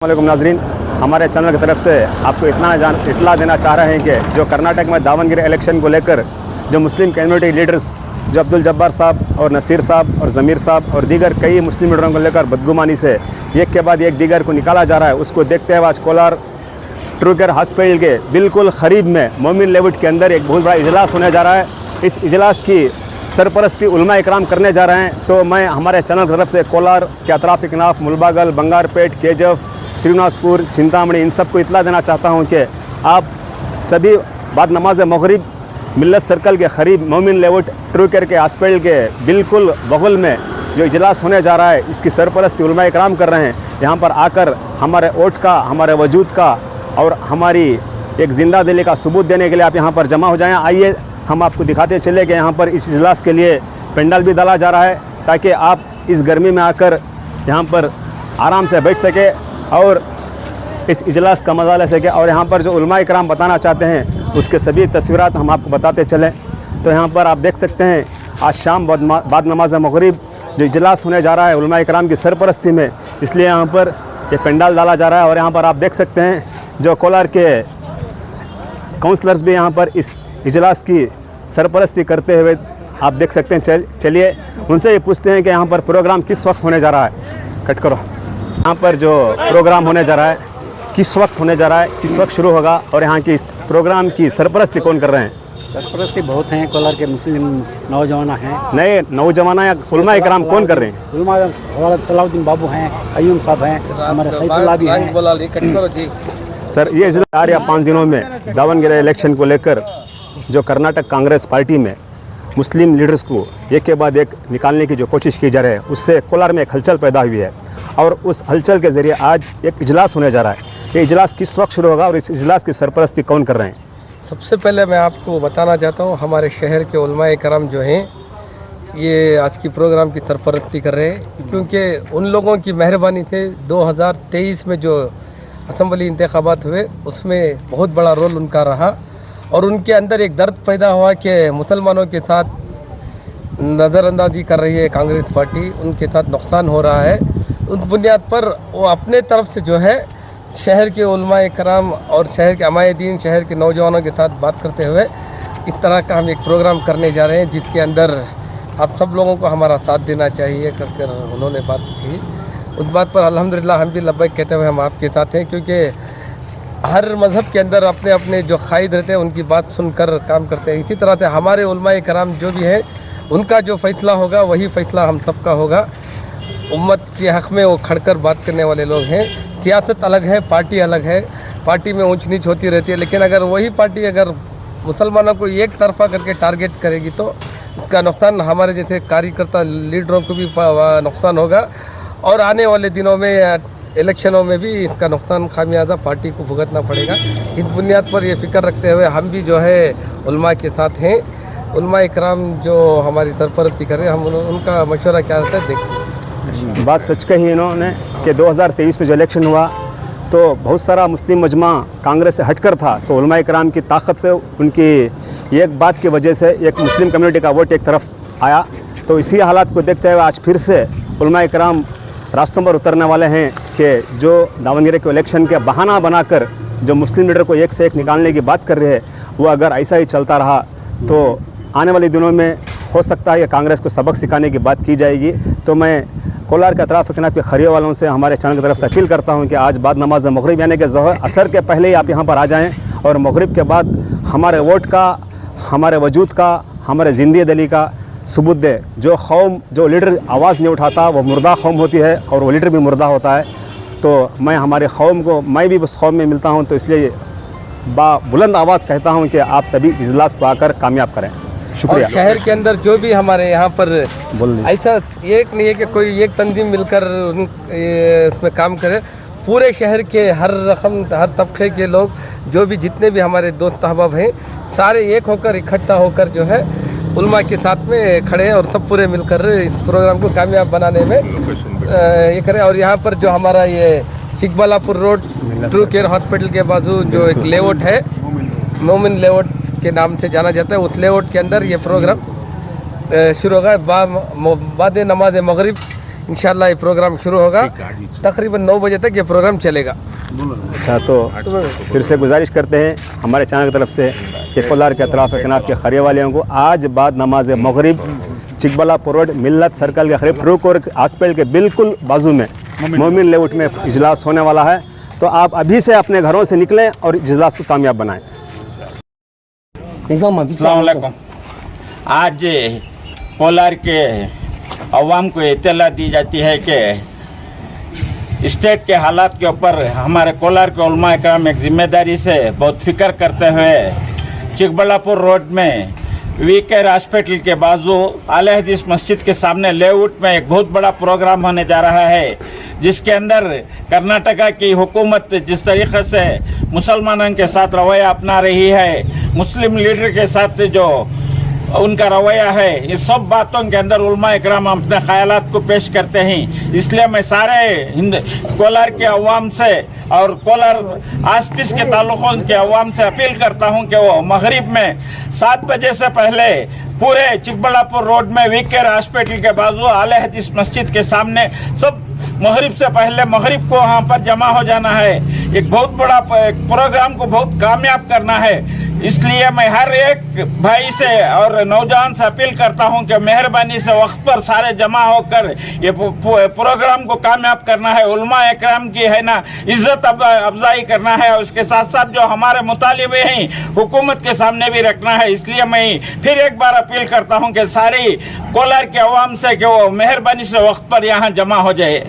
वालेकुम नाजरीन, हमारे चैनल की तरफ से आपको इतला देना चाह रहे हैं कि जो कर्नाटक में दावनगिरी इलेक्शन को लेकर जो मुस्लिम कम्युनिटी लीडर्स जो अब्दुल जब्बार साहब और नसीर साहब और ज़मीर साहब और दीगर कई मुस्लिम लीडरों को लेकर बदगुमानी से एक के बाद एक दीगर को निकाला जा रहा है, उसको देखते हुए आज कोलार ट्रूकेयर हॉस्पिटल के बिल्कुल करीब में मोमिन लेआउट के अंदर एक बहुत बड़ा इजलास होने जा रहा है। इस इजलास की सरपरस्ती उलमा इकराम करने जा रहे हैं। तो मैं हमारे चैनल की तरफ से कोलार के अतराफ़ इकनाफ, मुलबागल, बंगारपेट, केजफ, श्रीनिवासपुर, चिंतामणि इन सबको इतला देना चाहता हूं कि आप सभी बाद नमाज मगरिब मिल्लत सर्कल के करीब मोमिन लेआउट ट्रूकेयर के हॉस्पिटल के बिल्कुल बगल में जो इजलास होने जा रहा है, इसकी सरपरस्ती उलमा इकराम कर रहे हैं। यहाँ पर आकर हमारे वोट का, हमारे वजूद का और हमारी एक ज़िंदा दिली का सबूत देने के लिए आप यहाँ पर जमा हो जाएँ। आइए हम आपको दिखाते चले कि यहाँ पर इस इजलास के लिए पेंडाल भी डाला जा रहा है ताकि आप इस गर्मी में आकर यहाँ पर आराम से बैठ सके और इस इजलास का मज़ा ले सके। और यहाँ पर जो उलमा इकराम बताना चाहते हैं उसके सभी तस्वीरात हम आपको बताते चलें। तो यहाँ पर आप देख सकते हैं आज शाम बाद नमाज मगरिब जो इजलास होने जा रहा है उलमा इकराम की सरपरस्ती में, इसलिए यहाँ पर ये पेंडाल डाला जा रहा है। और यहाँ पर आप देख सकते हैं जो कोलार के काउंसलर्स भी यहाँ पर इस इजलास की सरपरस्ती करते हुए आप देख सकते हैं। चलिए उनसे ये पूछते हैं कि यहाँ पर प्रोग्राम किस वक्त होने जा रहा है। कट करो। यहाँ पर जो प्रोग्राम होने जा रहा है किस वक्त होने जा रहा है, किस वक्त शुरू होगा और यहाँ की इस प्रोग्राम की सरपरस्ती कौन कर रहे हैं? सरपरस्ती बहुत हैं, कोलार के मुस्लिम नौजवान हैं, नए नौजवान या उलमा इकराम कौन कर रहे हैं? उलमा सलाउद्दीन बाबू हैं, अयूम साहब हैं, हमारे सैफुल्लाह भी हैं। सर, ये 4 या 5 दिनों में दावनगिरी इलेक्शन को लेकर जो कर्नाटक कांग्रेस पार्टी में मुस्लिम लीडर्स को एक के बाद एक निकालने की जो कोशिश की जा रही है, उससे कोलार में एक हलचल पैदा हुई है और उस हलचल के ज़रिए आज एक इजलास होने जा रहा है। ये इजलास किस वक्त शुरू होगा और इस इजलास की सरपरस्ती कौन कर रहे हैं? सबसे पहले मैं आपको बताना चाहता हूँ हमारे शहर के उलमा करम जो हैं ये आज की प्रोग्राम की सरपरस्ती कर रहे हैं, क्योंकि उन लोगों की मेहरबानी से 2023 में जो असम्बली इंतखाबात हुए उसमें बहुत बड़ा रोल उनका रहा और उनके अंदर एक दर्द पैदा हुआ कि मुसलमानों के साथ नज़रअंदाजी कर रही है कांग्रेस पार्टी, उनके साथ नुकसान हो रहा है। उस बुनियाद पर वो अपने तरफ से जो है शहर के उलमा कराम और शहर के अमायदीन, शहर के नौजवानों के साथ बात करते हुए इस तरह का हम एक प्रोग्राम करने जा रहे हैं जिसके अंदर आप सब लोगों को हमारा साथ देना चाहिए कर उन्होंने बात की। उस बात पर अल्हम्दुलिल्लाह हम भी लब्बैक कहते हुए हम आपके साथ हैं, क्योंकि हर मज़हब के अंदर अपने अपने जो क़ायद रहते हैं उनकी बात सुनकर काम करते हैं। इसी तरह से हमारे उलमा कराम जो भी है उनका जो फ़ैसला होगा वही फ़ैसला हम सबका होगा। उम्मत के हक़ में वो खड़कर बात करने वाले लोग हैं। सियासत अलग है, पार्टी अलग है, पार्टी में ऊंच नीच होती रहती है, लेकिन अगर वही पार्टी अगर मुसलमानों को एक तरफा करके टारगेट करेगी तो इसका नुकसान हमारे जैसे कार्यकर्ता लीडरों को भी नुकसान होगा और आने वाले दिनों में इलेक्शनों में भी इसका नुकसान खामियाजा पार्टी को भुगतना पड़ेगा। इस बुनियाद पर ये फ़िक्र रखते हुए हम भी जो है उलमा के साथ हैं। उलमा इकराम जो हमारी सरपरस्ती करें, हम उनका मशवरा क्या रहता है देखते हैं। बात सच कही इन्होंने कि 2023 में जो इलेक्शन हुआ तो बहुत सारा मुस्लिम मजमा कांग्रेस से हटकर था, तो उलमा इकराम की ताकत से उनकी एक बात की वजह से एक मुस्लिम कम्युनिटी का वोट एक तरफ आया। तो इसी हालात को देखते हुए आज फिर से उलमा इकराम रास्तों पर उतरने वाले हैं कि जो दावनगिरी के इलेक्शन के बहाना बनाकर जो मुस्लिम लीडर को एक से एक निकालने की बात कर रहे हैं, वो अगर ऐसा ही चलता रहा तो आने वाले दिनों में हो सकता है कि कांग्रेस को सबक सिखाने की बात की जाएगी। तो मैं कोलार के अतराफ़ इकनाफ के खरियों वालों से हमारे चैनल की तरफ से अपील करता हूं कि आज बाद नमाज मगरिब यानी कि ज़ोहर असर के पहले ही आप यहां पर आ जाएं और मगरिब के बाद हमारे वोट का, हमारे वजूद का, हमारे ज़िंदगी दिली का सबूत दे। जो कौम, जो लीडर आवाज़ नहीं उठाता वो मुर्दा कौम होती है और वो लीडर भी मुर्दा होता है। तो मैं हमारे कौम को, मैं भी उस कौम में मिलता हूँ, तो इसलिए बुलंद आवाज़ कहता हूँ कि आप सभी इजलास को आकर कामयाब करें। शुक्रिया। और शहर के अंदर जो भी हमारे यहाँ पर ऐसा एक नहीं है कि कोई एक तंजीम मिलकर उसमें काम करे, पूरे शहर के हर रकम, हर तबके के लोग जो भी जितने भी हमारे दोस्त अहबाब हैं सारे एक होकर इकट्ठा होकर जो है उलमा के साथ में खड़े हैं और सब पूरे मिलकर इस प्रोग्राम को कामयाब बनाने में ये करें। और यहाँ पर जो हमारा ये चिकबल्लापुर रोड ट्रूकेयर हॉस्पिटल के बाजू जो एक लेआउट है, मोमिन लेआउट के नाम से जाना जाता है, उस लेआउट के अंदर ये प्रोग्राम शुरू होगा बाद नमाज मगरिब इंशाल्लाह ये प्रोग्राम शुरू होगा। तकरीबन 9 बजे तक ये प्रोग्राम चलेगा। अच्छा, तो फिर से गुजारिश करते हैं हमारे चैनल की तरफ से कि कोलार के अतराफ़ कनाफ के खरिया वालियों को आज बाद नमाज मगरिब चिकबल्लापुर रोड मिल्लत सर्कल के करीब ट्रू कोर हॉस्पिटल के बिल्कुल बाजू में मोमिन लेआउट में इजलास होने वाला है। तो आप अभी से अपने घरों से निकलें और इजलास को कामयाब बनाएं। अस्सलाम वालेकुम। आज कोलार के अवाम को इत्तला दी जाती है कि स्टेट के हालात के ऊपर हमारे कोलार के उलमा इकराम एक जिम्मेदारी से बहुत फिक्र करते हुए चिकबल्लापुर रोड में वीकेयर हॉस्पिटल के बाजू आले हदीस मस्जिद के सामने लेआउट में एक बहुत बड़ा प्रोग्राम होने जा रहा है, जिसके अंदर कर्नाटका की हुकूमत जिस तरीके से मुसलमानों के साथ रवैया अपना रही है, मुस्लिम लीडर के साथ जो उनका रवैया है, इस सब बातों के अंदर उलमा इकराम अपने ख्यालात को पेश करते हैं। इसलिए मैं सारे कोलार के अवाम से और कोलार आसपास के तालुकों के अवाम से अपील करता हूं कि वो मगरिब में 7 बजे से पहले पूरे चिकबल्लापुर रोड में वीकेयर हॉस्पिटल के बाजू आले हदीस मस्जिद के सामने सब मगरिब से पहले मगरिब को वहाँ पर जमा हो जाना है। एक बहुत बड़ा प्रोग्राम को बहुत कामयाब करना है। इसलिए मैं हर एक भाई से और नौजवान से अपील करता हूं कि मेहरबानी से वक्त पर सारे जमा होकर ये प्रोग्राम को कामयाब करना है। उलमा इकराम की है ना इज्जत अफजाई करना है और उसके साथ साथ जो हमारे मुतालिबे हैं हुकूमत के सामने भी रखना है। इसलिए मैं फिर एक बार अपील करता हूं कि सारी कोलार के अवाम से कि वो मेहरबानी से वक्त पर यहाँ जमा हो जाए।